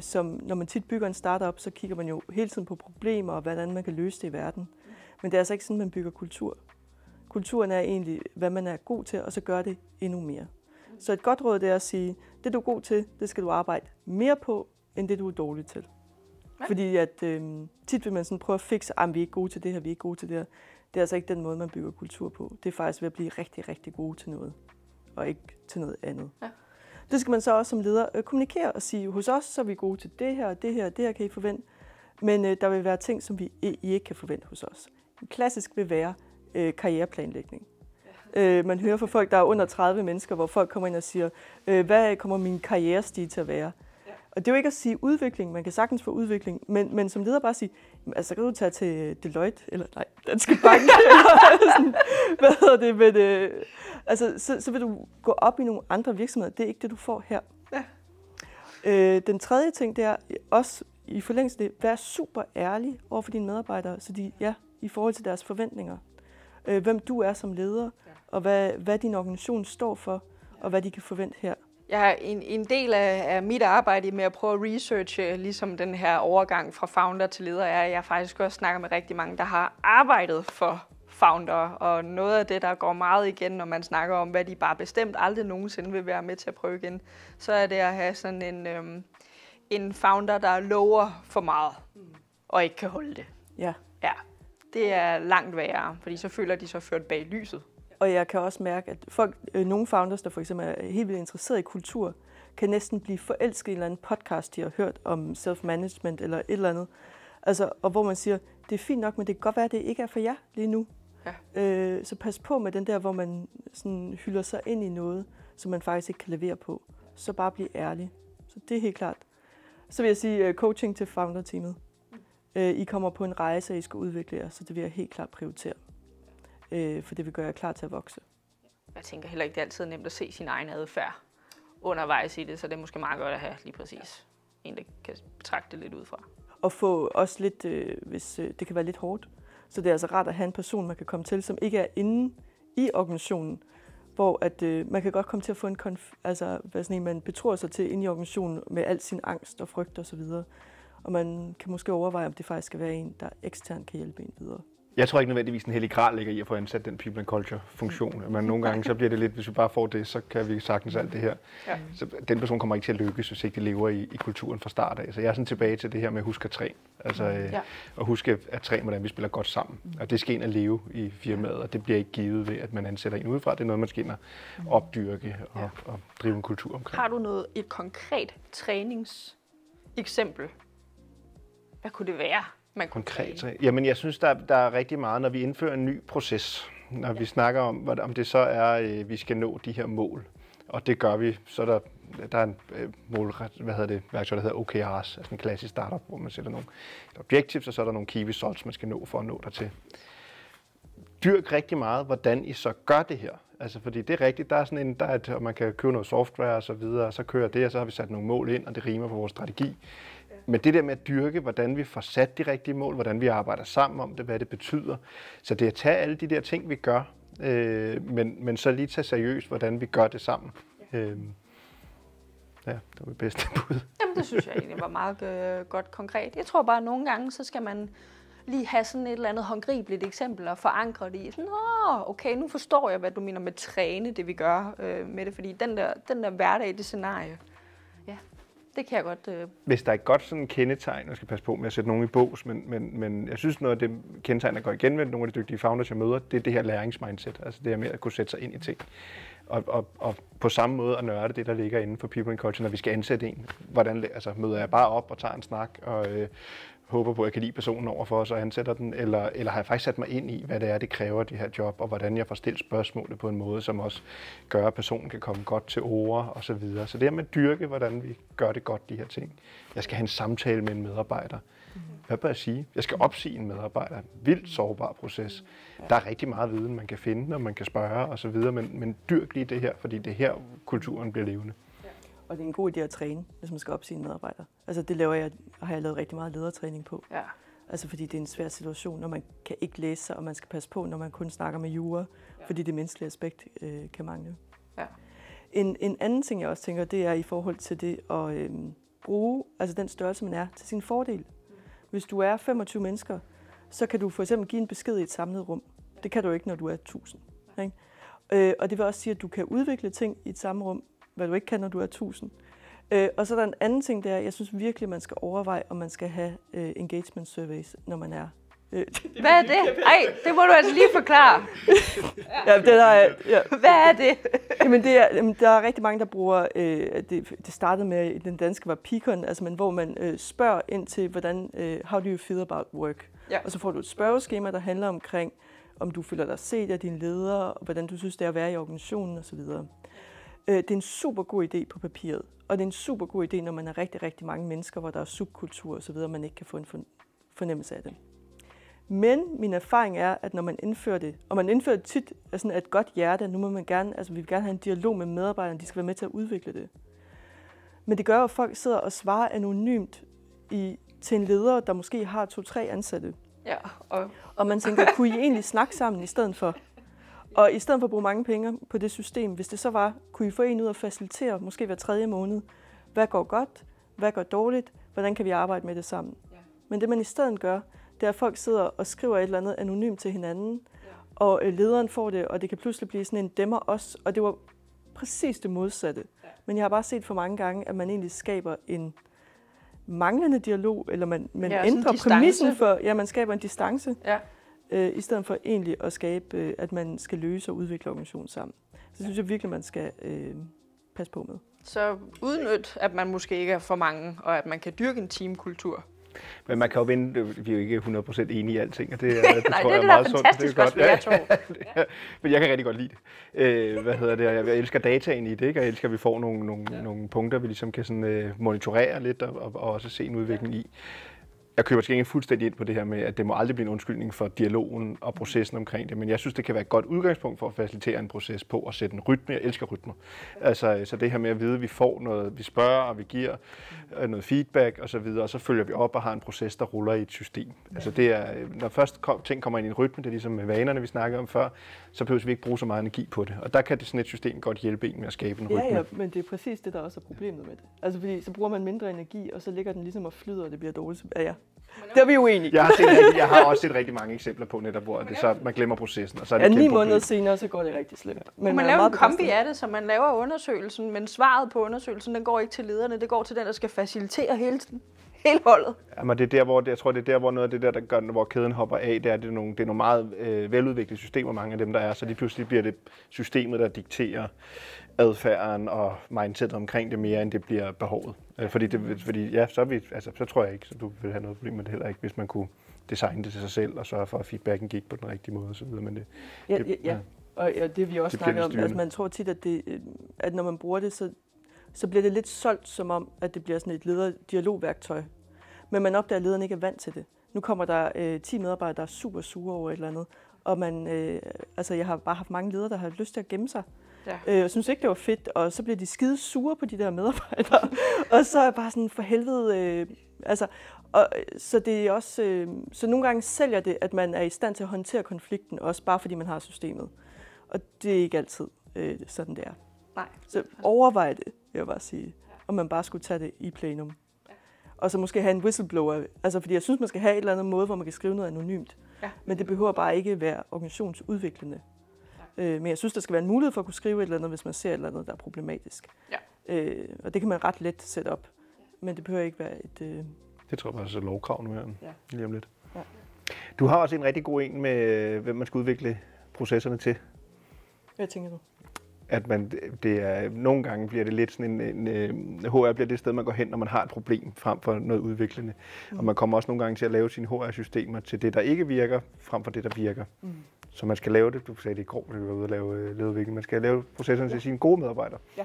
Som når man tit bygger en startup, så kigger man jo hele tiden på problemer og hvordan man kan løse det i verden. Men det er altså ikke sådan, man bygger kultur. Kulturen er egentlig, hvad man er god til, og så gør det endnu mere. Så et godt råd det er at sige, det du er god til, det skal du arbejde mere på, end det du er dårlig til. Ja. Fordi at tit vil man sådan prøve at fikse, vi er ikke gode til det her, vi er ikke gode til det her. Det er altså ikke den måde, man bygger kultur på. Det er faktisk ved at blive rigtig, rigtig gode til noget, og ikke til noget andet. Ja. Det skal man så også som leder kommunikere og sige, hos os så er vi gode til det her, det her, det her kan I forvente. Men der vil være ting, som I ikke kan forvente hos os. Klassisk vil være karriereplanlægning. Man hører fra folk, der er under 30 mennesker, hvor folk kommer ind og siger, hvad kommer min karrierestige til at være? Ja. Og det er jo ikke at sige udvikling, man kan sagtens få udvikling, men som leder bare sige, altså kan du tage til Deloitte, eller nej, Danske Bank, eller sådan, hvad hedder det, men så vil du gå op i nogle andre virksomheder, det er ikke det, du får her. Ja. Den tredje ting, det er også i forlængelse af det, vær super ærlig over for dine medarbejdere, så de, i forhold til deres forventninger. Hvem du er som leder, og hvad din organisation står for, og hvad de kan forvente her. En del af mit arbejde med at prøve at researche ligesom den her overgang fra founder til leder, er, at jeg faktisk også snakker med rigtig mange, der har arbejdet for founder, og noget af det, der går meget igen, når man snakker om, hvad de bare bestemt aldrig nogensinde vil være med til at prøve igen, så er det at have sådan en founder, der lover for meget, og ikke kan holde det. Ja. Det er langt værre, fordi så føler de sig ført bag lyset. Og jeg kan også mærke, at nogle founders, der for eksempel er helt vildt interesseret i kultur, kan næsten blive forelsket i en eller anden podcast, de har hørt om self-management eller et eller andet. Altså, og hvor man siger, det er fint nok, men det kan godt være, at det ikke er for jer lige nu. Ja. Så pas på med den der, hvor man sådan hylder sig ind i noget, som man faktisk ikke kan levere på. Så bare bliv ærlig. Så det er helt klart. Så vil jeg sige coaching til founder-teamet. I kommer på en rejse, og I skal udvikle jer, så det vil jeg helt klart prioritere. For det vil gøre jer klar til at vokse. Jeg tænker heller ikke, det er altid nemt at se sin egen adfærd undervejs i det, så det er måske meget godt at have lige præcis en, der kan betragte det lidt ud fra. Og få også lidt, hvis det kan være lidt hårdt, så det er altså rart at have en person, man kan komme til, som ikke er inde i organisationen, hvor at, man kan godt komme til at få en man betror sig til inde i organisationen med al sin angst og frygt osv. Og man kan måske overveje, om det faktisk skal være en, der eksternt kan hjælpe en videre. Jeg tror ikke nødvendigvis, en hellig gral ligger i at få ansat den people and culture funktion. Men nogle gange så bliver det lidt, hvis vi bare får det, så kan vi sagtens alt det her. Ja. Så den person kommer ikke til at lykkes, hvis ikke de lever i kulturen fra start af. Så jeg er sådan tilbage til det her med at huske at træne. Altså at huske at træne, hvordan vi spiller godt sammen. Og det skal ind at leve i firmaet, og det bliver ikke givet ved, at man ansætter en udefra. Det er noget, man skal ind og opdyrke og drive en kultur omkring. Har du et konkret træningseksempel? Hvad kunne det være? Konkret. Jamen, jeg synes, der er rigtig meget, når vi indfører en ny proces. Når vi snakker om det så er, vi skal nå de her mål. Og det gør vi. Så der er en værktøj, der hedder OKRs, altså en klassisk startup, hvor man sætter nogle objectives, og så er der nogle key results, man skal nå for at nå dertil. Dyrk rigtig meget, hvordan I så gør det her. Altså, fordi det er rigtigt, der er sådan og man kan købe noget software og så videre, og så kører det, og så har vi sat nogle mål ind, og det rimer på vores strategi. Men det der med at dyrke, hvordan vi får sat de rigtige mål, hvordan vi arbejder sammen om det, hvad det betyder. Så det er at tage alle de der ting, vi gør, men så lige tage seriøst, hvordan vi gør det sammen. Det var det bedste bud. Jamen, det synes jeg egentlig var meget godt konkret. Jeg tror bare, at nogle gange, så skal man lige have sådan et eller andet håndgribeligt eksempel og forankre det i. Sådan, okay, nu forstår jeg, hvad du mener med træne, det vi gør med det. Fordi den der hverdag, det scenarie, det kan jeg godt... Hvis der er et godt sådan kendetegn, jeg skal passe på med at sætte nogen i bås, men jeg synes noget af det kendetegn, der går igen med nogle af de dygtige founders, jeg møder, det er det her læringsmindset. Altså det her med at kunne sætte sig ind i ting. Og på samme måde at nørde det, der ligger inden for people and culture, når vi skal ansætte en. Hvordan møder jeg bare op og tager en snak og håber på, at jeg kan lide personen over for os og ansætter den, eller har jeg faktisk sat mig ind i, hvad det er, det kræver, det her job, og hvordan jeg får stillet spørgsmålet på en måde, som også gør, at personen kan komme godt til ord og så videre. Så det her med at dyrke, hvordan vi gør det godt, de her ting. Jeg skal have en samtale med en medarbejder. Hvad bør jeg sige? Jeg skal opsige en medarbejder. Vildt sårbar proces. Der er rigtig meget viden, man kan finde, og man kan spørge osv., men dyrk lige det her, fordi det er her, kulturen bliver levende. Og det er en god idé at træne, hvis man skal opsige en medarbejder. Altså det har jeg lavet rigtig meget ledertræning på. Ja. Altså fordi det er en svær situation, når man kan ikke læse sig, og man skal passe på, når man kun snakker med jura, fordi det menneskelige aspekt kan mangle. Ja. En anden ting, jeg også tænker, det er i forhold til det at bruge altså den størrelse, man er, til sin fordel. Hvis du er 25 mennesker, så kan du for eksempel give en besked i et samlet rum. Det kan du ikke, når du er 1000. Ikke? Og det vil også sige, at du kan udvikle ting i et samme rum, hvad du ikke kan, når du er 1000. Og så er der en anden ting, der jeg synes virkelig, man skal overveje, om man skal have engagement surveys, når man er... Hvad er det? Ej, det må du altså lige forklare. Hvad er det? Jamen, der er rigtig mange, der bruger... Det startede med, den danske var Picon, altså, men hvor man spørger ind til, hvordan... how do you feel about work? Ja. Og så får du et spørgeskema, der handler omkring, om du føler dig set af dine ledere, og hvordan du synes, det er at være i organisationen osv. Det er en super god idé på papiret, og det er en super god idé, når man er rigtig, rigtig mange mennesker, hvor der er subkultur og så videre, man ikke kan få en fornemmelse af det. Men min erfaring er, at når man indfører det, og man indfører det tit af sådan et godt hjerte, nu må man gerne, altså vi vil gerne have en dialog med medarbejderne, de skal være med til at udvikle det. Men det gør jo, at folk sidder og svarer anonymt til en leder, der måske har 2-3 ansatte. Ja, og man tænker, kunne I egentlig snakke sammen i stedet for? Og i stedet for at bruge mange penge på det system, hvis det så var, kunne I få en ud at facilitere, måske hver 3. måned, hvad går godt, hvad går dårligt, hvordan kan vi arbejde med det sammen? Ja. Men det man i stedet gør, det er, at folk sidder og skriver et eller andet anonymt til hinanden, og lederen får det, og det kan pludselig blive sådan en dæmmer os, og det var præcis det modsatte. Ja. Men jeg har bare set for mange gange, at man egentlig skaber en manglende dialog, eller man ændrer præmissen for, man skaber en distance. Ja. I stedet for egentlig at skabe, at man skal løse og udvikle organisationen sammen. Så synes jeg virkelig, man skal passe på med. Så udnyt, at man måske ikke er for mange, og at man kan dyrke en teamkultur. Men man kan jo vinde, vi er jo ikke 100% enige i alting, og det nej, tror det jeg er meget sundt. Fantastisk også, jeg tror. Men jeg kan rigtig godt lide det. Jeg elsker dataen i det, ikke? Og jeg elsker, at vi får nogle punkter, vi ligesom kan sådan, monitorere lidt og også se en udvikling i. Jeg køber til gengæld fuldstændig ind på det her med, at det må aldrig blive en undskyldning for dialogen og processen omkring det, men jeg synes, det kan være et godt udgangspunkt for at facilitere en proces på og sætte en rytme. Jeg elsker rytmer. Altså, så det her med at vide, at vi får noget, vi spørger, og vi giver noget feedback osv., og så følger vi op og har en proces, der ruller i et system. Altså, det er, når først ting kommer ind i en rytme, det er ligesom med vanerne, vi snakkede om før, så behøver vi ikke bruge så meget energi på det. Og der kan det sådan et system godt hjælpe en med at skabe en rytme. Ja, men det er præcis det, der også er problemet med det. Altså, fordi så bruger man mindre energi, og så ligger den ligesom og flyder, og det bliver dårligt. Ja. Det er vi uenige. Jeg har også set rigtig mange eksempler på netop, hvor det så man glemmer processen. Og så er det 9 måneder senere, så går det rigtig slemt. Men man laver en kombi af det, så man laver undersøgelsen, men svaret på undersøgelsen, den går ikke til lederne, det går til den, der skal facilitere hele holdet. Jamen, det er der, hvor jeg tror, det er der, hvor noget af det der gør, hvor kæden hopper af, det er nogle meget veludviklede systemer, mange af dem, der er, så de pludselig bliver det systemet, der dikterer adfærden og mindsetet omkring det mere, end det bliver behovet. Så tror jeg ikke, så du vil have noget problem med det heller ikke, hvis man kunne designe det til sig selv og sørge for, at feedbacken gik på den rigtige måde osv. Men og det vi også snakker om, altså man tror tit, at når man bruger det, så bliver det lidt solgt som om, at det bliver sådan et leder-dialogværktøj. Men man opdager, at lederen ikke er vant til det. Nu kommer der 10 medarbejdere, der er super sure over et eller andet, og jeg har bare haft mange ledere, der har lyst til at gemme sig. Ja. Jeg synes ikke, det var fedt, og så bliver de skide sure på de der medarbejdere. Og så er jeg bare sådan, for helvede... så det er også... så nogle gange sælger det, at man er i stand til at håndtere konflikten, også bare fordi man har systemet. Og det er ikke altid sådan, det er. Nej. Så overvej det, vil jeg bare sige, om man bare skulle tage det i plenum. Ja. Og så måske have en whistleblower. Altså, fordi jeg synes, man skal have et eller andet måde, hvor man kan skrive noget anonymt. Ja. Men det behøver bare ikke være organisationsudviklende. Men jeg synes, der skal være en mulighed for at kunne skrive et eller andet, hvis man ser et eller andet, der er problematisk. Ja. Og det kan man ret let sætte op. Men det behøver ikke være et... Det tror jeg bare er lovkrav nu her. Ja. Lige om lidt. Ja. Du har også en rigtig god en med, hvem man skal udvikle processerne til. Hvad tænker du? At nogle gange bliver det lidt sådan HR bliver det sted, man går hen, når man har et problem, frem for noget udviklende. Og man kommer også nogle gange til at lave sine HR-systemer til det, der ikke virker, frem for det, der virker. Så man skal lave det, du sagde det i går, det var ude at lave lederudvikling, man skal lave processerne til sine gode medarbejdere. Ja.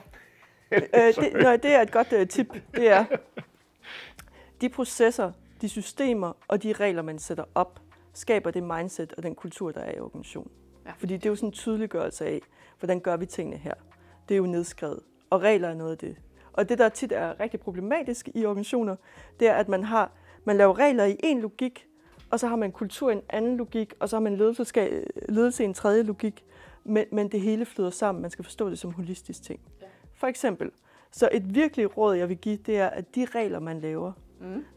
Det er et godt tip. Det er, de processer, de systemer og de regler, man sætter op, skaber det mindset og den kultur, der er i organisationen. Ja. Fordi det er jo sådan en tydeliggørelse af, hvordan gør vi tingene her. Det er jo nedskrevet, og regler er noget af det. Og det, der tit er rigtig problematisk i organisationer, det er, at man laver regler i en logik, og så har man kultur i en anden logik, og så har man ledelse i en tredje logik, men det hele flyder sammen. Man skal forstå det som holistisk ting. Ja. For eksempel, så et virkelig råd, jeg vil give, det er, at de regler, man laver,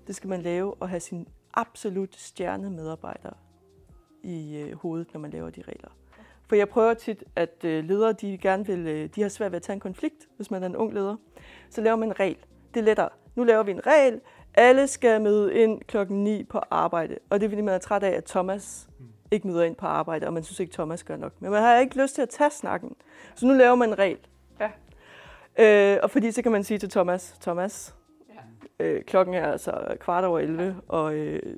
det skal man lave og have sin absolut stjernemedarbejdere i hovedet, når man laver de regler. For jeg prøver tit, at ledere, de har svært ved at tage en konflikt, hvis man er en ung leder. Så laver man en regel. Det er lettere. Nu laver vi en regel. Alle skal møde ind 9:00 på arbejde. Og det er fordi, man er træt af, at Thomas ikke møder ind på arbejde, og man synes ikke, Thomas gør nok. Men man har ikke lyst til at tage snakken. Så nu laver man en regel. Ja. Og fordi så kan man sige til Thomas, klokken er altså 11:15, og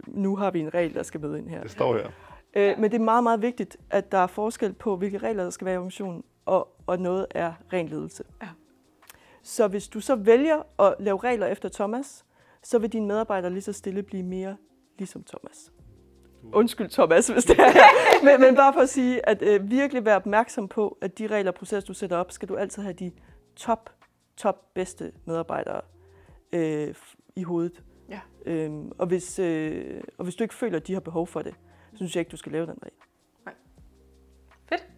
nu har vi en regel, der skal møde ind her. Det står her. Men det er meget, meget vigtigt, at der er forskel på, hvilke regler, der skal være i organisationen, og noget er ren ledelse. Ja. Så hvis du så vælger at lave regler efter Thomas, så vil dine medarbejdere lige så stille blive mere ligesom Thomas. Undskyld Thomas, hvis det er. men bare for at sige, at virkelig være opmærksom på, at de regler og processer, du sætter op, skal du altid have de top bedste medarbejdere i hovedet. Ja. Og hvis du ikke føler, at de har behov for det, så synes jeg ikke, du skal lave den regel. Nej. Fedt.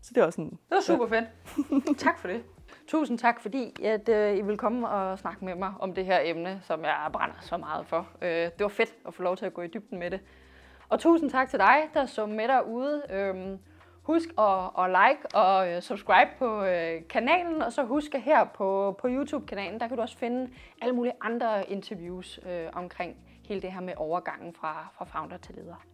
Så det var sådan. Det var super fedt. Tak for det. Tusind tak, fordi at, I vil komme og snakke med mig om det her emne, som jeg brænder så meget for. Det var fedt at få lov til at gå i dybden med det. Og tusind tak til dig, der så med derude. Husk at like og subscribe på kanalen, og så husk at her på YouTube-kanalen, der kan du også finde alle mulige andre interviews omkring hele det her med overgangen fra founder til leder.